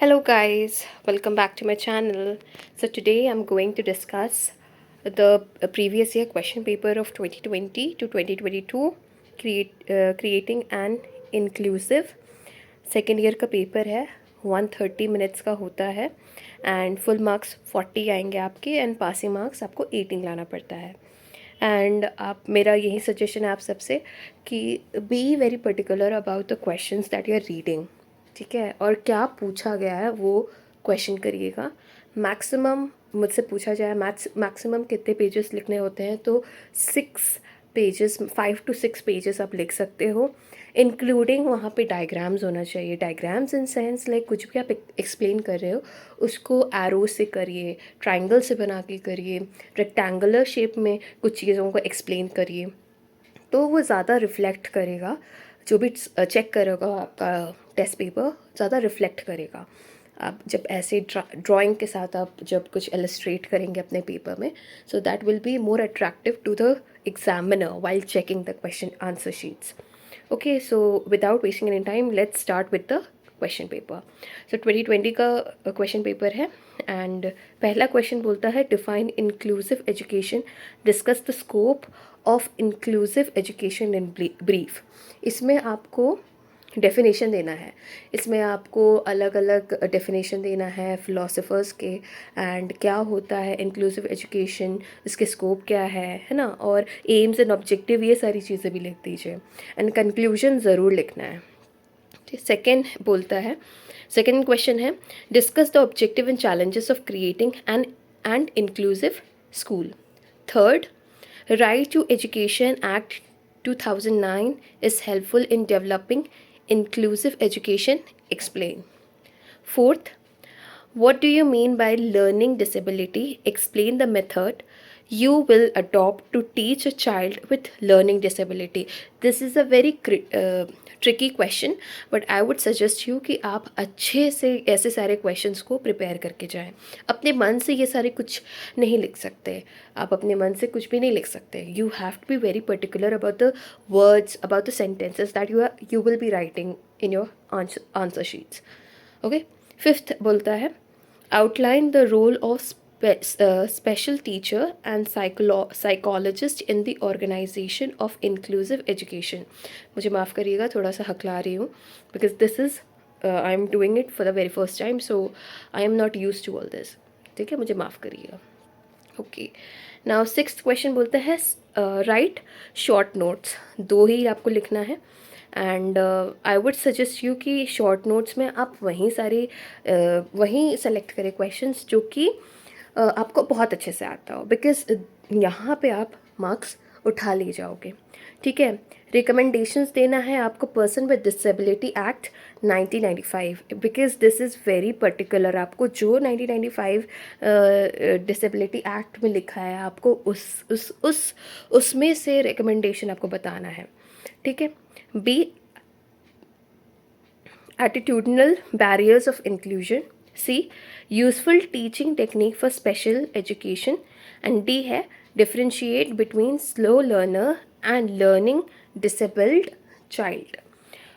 Hello guys, welcome back to my channel. So today I'm going to discuss the previous year question paper of 2020 to 2022 creating an inclusive second year का paper है. 130 minutes का होता है and full marks 40 आएंगे आपके and passing marks आपको 18 लाना पड़ता है. एंड आप मेरा यही सजेशन है आप सबसे कि be very particular about the questions that you are reading. ठीक है, और क्या पूछा गया है वो क्वेश्चन करिएगा. मैक्सिमम मुझसे पूछा जाए मैक्सिमम कितने पेजेस लिखने होते हैं, तो 6 पेजेस, 5 to 6 पेजेस आप लिख सकते हो. इंक्लूडिंग वहाँ पे डायग्राम्स होना चाहिए. डायग्राम्स इन सेंस लाइक कुछ भी आप एक्सप्लेन कर रहे हो उसको एरो से करिए, ट्राइंगल से बना के करिए, रेक्टेंगुलर शेप में कुछ चीज़ों को एक्सप्लेन करिए, तो वो ज़्यादा रिफ्लेक्ट करेगा. जो भी चेक करेगा आपका टेस्ट पेपर ज़्यादा रिफ्लेक्ट करेगा. आप जब ऐसे ड्राइंग के साथ आप जब कुछ इलस्ट्रेट करेंगे अपने पेपर में, so that will be more attractive to the examiner while checking the question answer sheets. Okay, so without wasting any time let's start with the question paper. So 2020 का question paper है and पहला question बोलता है define inclusive education, discuss the scope of inclusive education in brief. इसमें आपको definition देना है. इसमें आपको अलग अलग डेफिनेशन देना है फिलोसोफर्स के एंड क्या होता है इंक्लूसिव एजुकेशन, इसके स्कोप क्या है ना, और एम्स एंड ऑब्जेक्टिव, ये सारी चीज़ें भी लिख दीजिए एंड कंक्लूजन ज़रूर लिखना है. सेकेंड बोलता है, सेकेंड क्वेश्चन है discuss the objective and challenges of creating and inclusive school. Third, right to education act 2009 is helpful in developing inclusive education. Explain. Fourth, what do you mean by learning disability? Explain the method you will adopt to teach a child with learning disability. This is a very tricky question, but I would suggest you कि आप अच्छे से ऐसे सारे questions को prepare करके जाएं. अपने मन से ये सारे कुछ नहीं लिख सकते. आप अपने मन से कुछ भी नहीं लिख सकते. You have to be very particular about the words, about the sentences that you will be writing in your answer sheets. Okay. Fifth बोलता है outline the role of special teacher and psychologist in the organization of inclusive education. मुझे माफ़ करिएगा, थोड़ा सा हकला रही हूँ because this is I am doing it for the very first time, so I am not used to all this. ठीक है, मुझे माफ़ करिएगा. ओके. नाउ सिक्स्थ क्वेश्चन बोलते हैं राइट शॉर्ट नोट्स. 2 ही आपको लिखना है and I would suggest you कि शॉर्ट नोट्स में आप वहीं सेलेक्ट करें क्वेश्चंस जो कि आपको बहुत अच्छे से आता हो, बिकॉज यहाँ पे आप मार्क्स उठा ले जाओगे. ठीक है. रिकमेंडेशंस देना है आपको person with disability act 1995, because this is very particular. आपको जो 1995 डिसेबिलिटी एक्ट में लिखा है आपको उसमें से रिकमेंडेशन आपको बताना है. ठीक है. B attitudinal barriers of inclusion. C, useful teaching technique for special education. And D है differentiate between slow learner and learning disabled child.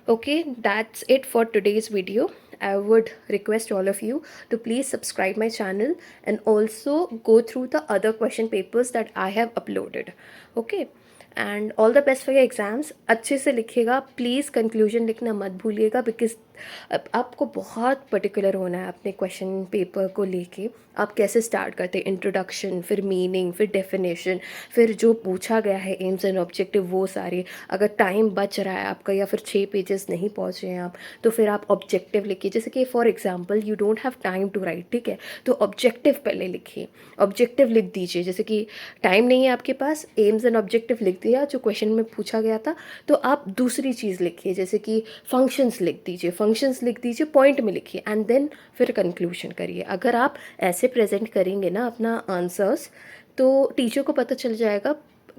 Okay, that's it for today's video. I would request all of you to please subscribe my channel and also go through the other question papers that I have uploaded. Okay, and all the best for your exams. अच्छे से लिखिएगा please, conclusion लिखना मत भूलिएगा, because आपको बहुत particular होना है अपने क्वेश्चन पेपर को लेके. आप कैसे स्टार्ट करते हैं, इंट्रोडक्शन, फिर मीनिंग, फिर डेफिनेशन, फिर जो पूछा गया है एम्स एंड ऑब्जेक्टिव, वो सारे. अगर टाइम बच रहा है आपका या फिर 6 पेजेस नहीं पहुँचे हैं आप, तो फिर आप ऑब्जेक्टिव लिखिए. जैसे कि for example you don't have time to write, ठीक है, तो ऑब्जेक्टिव पहले लिखिए, ऑब्जेक्टिव लिख दीजिए. जैसे कि टाइम नहीं है आपके पास, एम्स एंड ऑब्जेक्टिव लिख दिया जो क्वेश्चन में पूछा गया था, तो आप दूसरी चीज़ लिखिए. जैसे कि फंक्शंस लिख दीजिए, पॉइंट में लिखिए एंड देन फिर कंक्लूजन करिए. अगर आप ऐसे प्रेजेंट करेंगे ना अपना आंसर्स, तो टीचर को पता चल जाएगा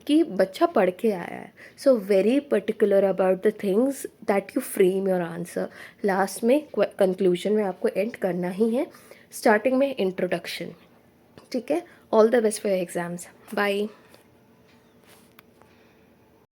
कि बच्चा पढ़ के आया है. So very particular about the things that you frame your answer. Last में कंक्लूजन में आपको एंड करना ही है, स्टार्टिंग में इंट्रोडक्शन. ठीक है. All the best for your exams. Bye.